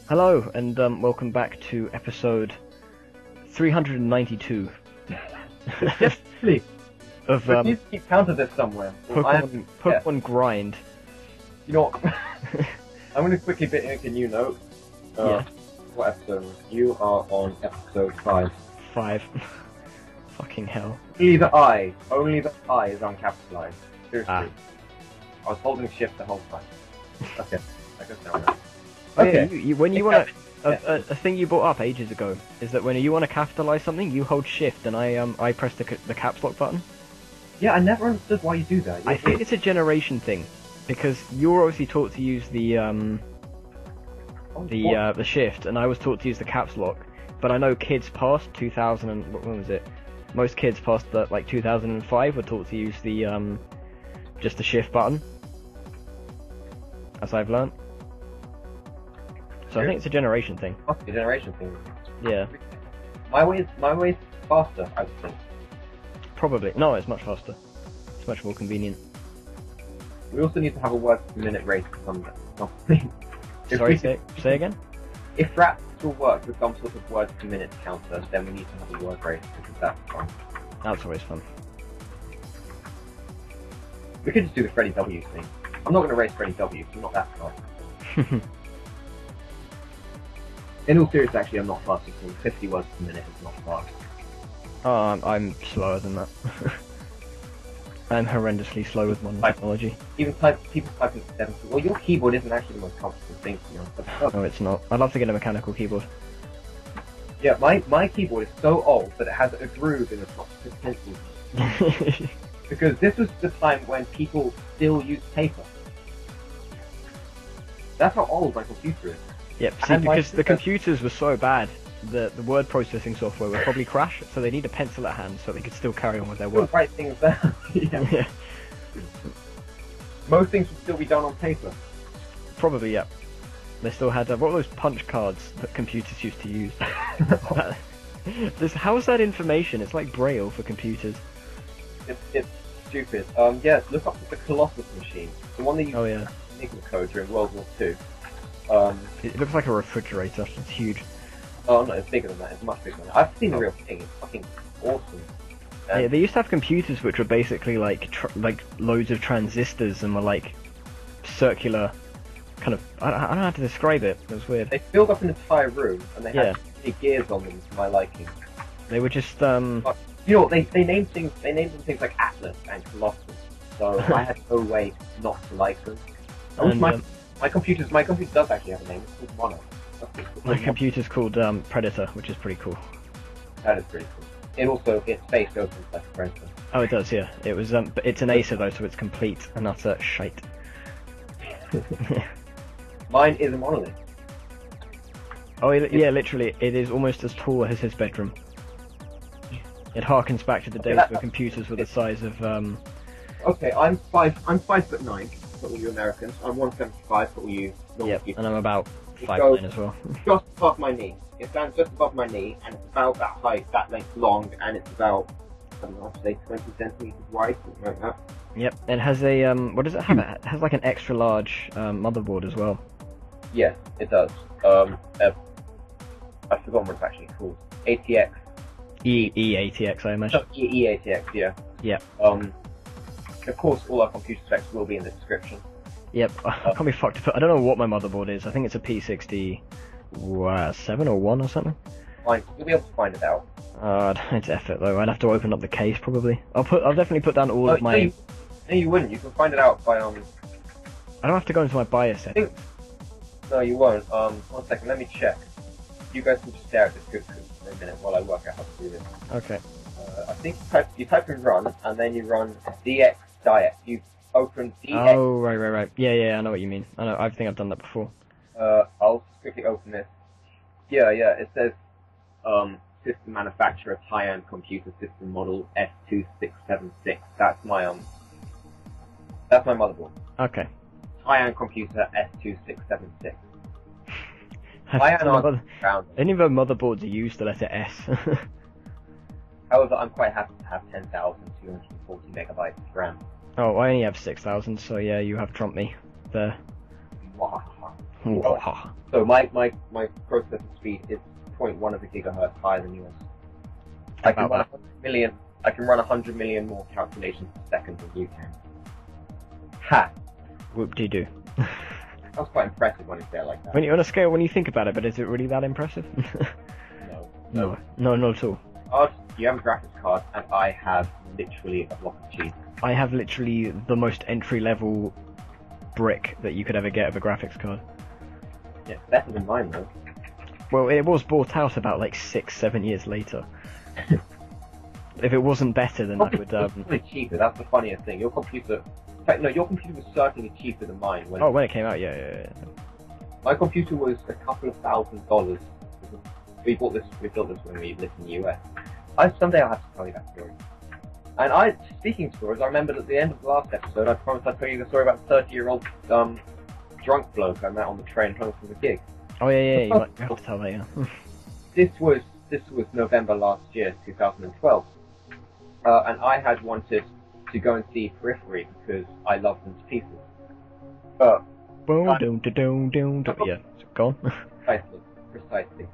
Hello, and welcome back to episode 392 Yes, please. of But you keep count of this somewhere. Pokemon Grind. You know what? I'm going to quickly make a new note. Yeah. What episode? You are on episode 5. 5. Fucking hell. Only the I is uncapitalized. Seriously. I was holding shift the whole time. Okay, I guess now. Oh Okay. yeah, when you want to... A thing you brought up ages ago is that when you want to capitalize something, you hold shift and I press the caps lock button. Yeah, I never understood why you do that. I think it's a generation thing, because you're obviously taught to use the shift, and I was taught to use the caps lock. But I know kids past 2000 and when was it? Most kids past like 2005 were taught to use the just the shift button, as I've learnt. So I think it's a generation thing. Must be a generation thing. Yeah. My way is faster, I would think. Probably. No, it's much faster. It's much more convenient. We also need to have a word per minute rate or something. Sorry, say again? If rap still works with some sort of word per minute counter, then we need to have a word rate, because that's fun. That's always fun. We could just do the Freddy W thing. I'm not going to race Freddy W, because I'm not that fast. In all seriousness, actually, I'm not fast at all. 50 words per minute is not fast. Oh, I'm slower than that. I'm horrendously slow with modern technology. Even people typing 70. Well, your keyboard isn't actually the most comfortable thing, to be honest. No, it's not. I'd love to get a mechanical keyboard. Yeah, my keyboard is so old that it has a groove in the top to pencil. Because this was the time when people still used paper. That's how old my computer is. Yep, see, because the computers were so bad, the word processing software would probably crash, so they need a pencil at hand so they could still carry on with their work. Write things down. Yeah. Most things would still be done on paper. Probably, yeah. They still had, what were those punch cards that computers used to use? How's that information? It's like Braille for computers. It's stupid. Yeah, look up the Colossus machine. The one that you Enigma code during World War II. It looks like a refrigerator. It's huge. Oh no, it's bigger than that. It's much bigger than that. I've seen the real thing. It's fucking awesome. Yeah, they used to have computers which were basically like loads of transistors and were like circular, kind of. I don't know how to describe it. It was weird. They filled up an entire room and they had big gears on them to my liking. They were just You know, they named things. They named them things like Atlas and Colossus. So I had no way not to like them. My computer does actually have a name. It's called Mono. My computer's called Predator, which is pretty cool. That is pretty cool. Its face opens like a Predator. Oh, it does, yeah. It was, but it's an Acer though, so it's complete and utter shite. Mine is a monolith. Oh, yeah, literally, it is almost as tall as his bedroom. It harkens back to the days where computers were the size of. Okay, I'm 5'9" for all you Americans. I'm 175 for all you. Yep, and I'm about 5'9" as well. Just above my knee. It stands just above my knee, and it's about that height, that length long, and it's about, I don't know, say 20 centimeters wide, something like that. Yep, it has a, what does it have? It has like an extra large motherboard as well. Yes, it does. I've forgotten what it's actually called. ATX. EATX, I imagine. EATX, yeah. Yep. Of course, all our computer specs will be in the description. Yep, I can't be fucked up. I don't know what my motherboard is. I think it's a P67 or 1 or something. Fine, you'll be able to find it out. It's effort though. I'd have to open up the case probably. I'll definitely put down all of my. No, you wouldn't. You can find it out by I don't have to go into my BIOS settings. No, you won't. 1 second. Let me check. You guys can just stare at this for a minute while I work out how to do this. Okay. I think you type in run and then you run dx diet. You open dx. Oh right. Yeah. I know what you mean. I think I've done that before. I'll just quickly open this. Yeah. It says system manufacturer Taiwan computer system model S2676. That's my motherboard. Okay. Taiwan computer S2676. Any of our motherboards use the letter S. However, I'm quite happy to have 10,240 megabytes of RAM. Oh, I only have 6,000, so yeah, you have trumped me there. Whoa. So my processor speed is 0.1 of a gigahertz higher than yours. I can run 100 million. I can run 100 million more calculations per second than you can. Ha! Whoop-de-doo. That was quite impressive when you say it like that. When you're on a scale, when you think about it, but is it really that impressive? No, not at all. You have a graphics card, and I have literally a block of cheese. I have literally the most entry-level brick that you could ever get of a graphics card. Yeah, it's better than mine though. Well, it was bought out about like 6-7 years later. If it wasn't better, then I would. Probably cheaper. That's the funniest thing. Your computer was certainly cheaper than mine. When it came out, yeah. My computer was a couple of $1,000s. We built this when we lived in the US. Someday I'll have to tell you that story. And speaking of stories, I remembered at the end of the last episode, I promised I'd tell you the story about the 30-year-old drunk bloke I met on the train home from the gig. Oh yeah, you might have to tell that, yeah. This was November last year, 2012, and I had wanted to go and see Periphery because I love them to pieces. Yeah, go on. Precisely.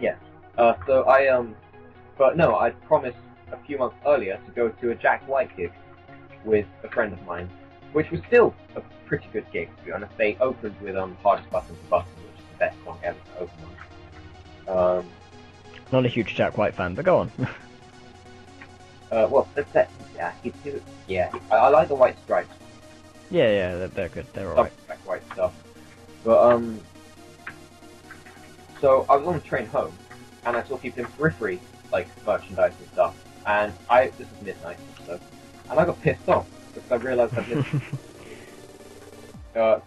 Yes. But no, I'd promised a few months earlier to go to a Jack White gig with a friend of mine, which was still a pretty good gig, to be honest. They opened with Hardest Button to Button, which is the best song ever to open on. Not a huge Jack White fan, but go on. Well, I like the White Stripes. Yeah, they're good. They're alright. Jack White stuff. But so I was on the train home, and I saw people in Periphery, like merchandise and stuff. And this was midnight, and I got pissed off because I realised I'd missed.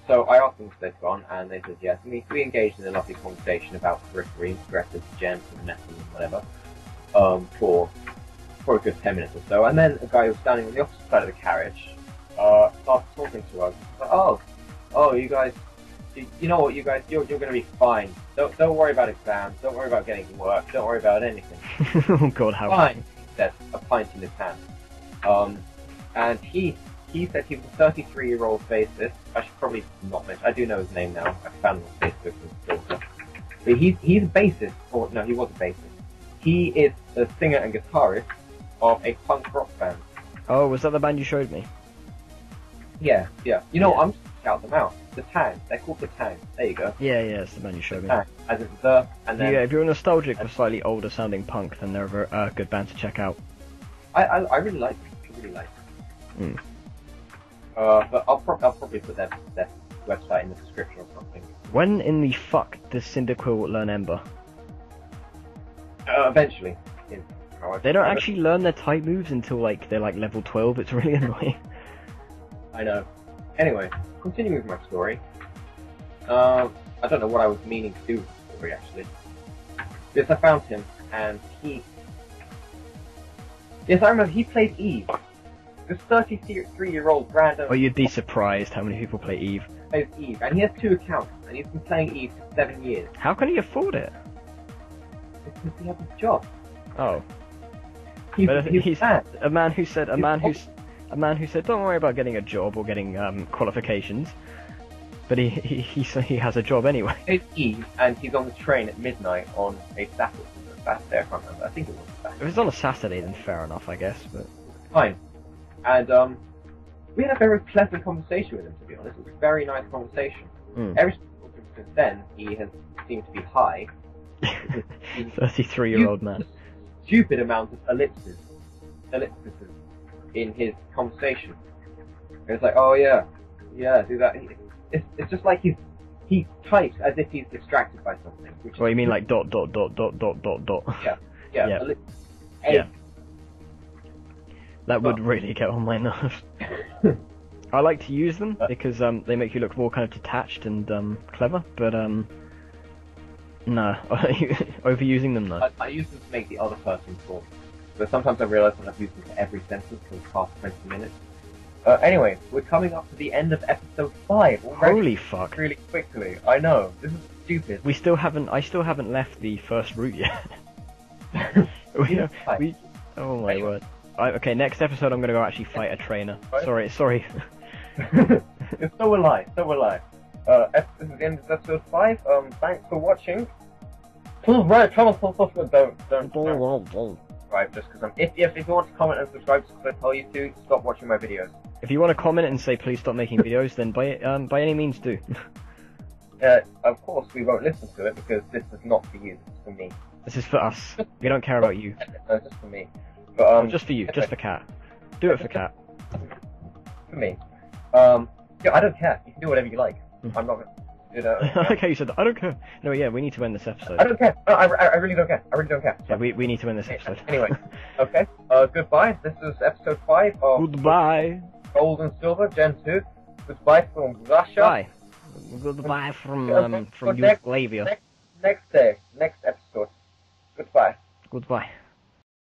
So I asked them if they'd gone, and they said yes. And we engaged in a lovely conversation about Periphery, progressive gems and metal and whatever, for a good 10 minutes or so. And then a guy who was standing on the opposite side of the carriage started talking to us. Like, oh, you guys, you know what, you guys, you're going to be fine. Don't worry about exams. Don't worry about getting work. Don't worry about anything. Oh God, how fine? He said, a pint in his hand. And he said he was a 33-year-old bassist. I should probably not mention. I do know his name now. I found him on Facebook with his daughter. But he's a bassist, or no, he was a bassist. He is a singer and guitarist of a punk rock band. Oh, was that the band you showed me? Yeah. You know, I'm just gonna shout them out. The Tang. They're called The Tang. There you go. Yeah, it's the band you showed me. Tang. As in the, and then... Yeah, if you're nostalgic for slightly older sounding punk, then they're a good band to check out. I really like them. I really like them. But I'll probably put their website in the description or something. When in the fuck does Cyndaquil learn Ember? Eventually. They don't actually learn their type moves until they're level 12. It's really annoying. I know. Anyway, continuing with my story. I don't know what I was meaning to do with the story actually. Yes, I found him, and yes, I remember he played Eve. This 33-year-old random. Oh, you'd be surprised how many people play Eve. Plays Eve, and he has 2 accounts, and he's been playing Eve for 7 years. How can he afford it? Because he has a job. Oh. He's a man who said don't worry about getting a job or getting qualifications, but he has a job anyway. It's Eve, and he's on the train at midnight on a Saturday. I can't remember. I think it was a Saturday. If it's on a Saturday, then fair enough, I guess. But fine. And we had a very pleasant conversation with him. To be honest, it was a very nice conversation. Ever since then, he has seemed to be high. 33-year-old man. Stupid amount of ellipses in his conversation. And it's like, oh yeah, do that. It's just like he types as if he's distracted by something. Well, you mean like dot. Yeah. Yeah. That would really get on my nerves. I like to use them because they make you look more kind of detached and clever, but no, overusing them though. I use them to make the other person talk, but sometimes I realise that I've used them for every sentence for the past 20 minutes. Anyway, we're coming up to the end of episode 5 already. Holy fuck! Really quickly, I know, this is stupid. I still haven't left the first route yet. Oh my word. Okay, next episode I'm gonna go actually fight a trainer. Sorry. So will I. This is the end of episode 5. Thanks for watching. Right, don't. Right, just because if you want to comment and subscribe, because I tell you to, stop watching my videos. If you want to comment and say please stop making videos, then by any means do. Of course we won't listen to it because this is not for you. This is for me. This is for us. We don't care about you. No, just for me. But just for you. Just for Cat. Do it for Cat. For me. Yeah, I don't care. You can do whatever you like. I'm not gonna. Okay, you said that. I don't care. No, yeah, we need to end this episode. I don't care. No, I really don't care. I really don't care. Yeah, we need to end this episode. Anyway, okay. Goodbye. This is episode 5 of Goodbye. Gold and Silver Gen 2. Goodbye from Russia. Bye. Goodbye from Yugoslavia. Next day. Next episode. Goodbye. Goodbye.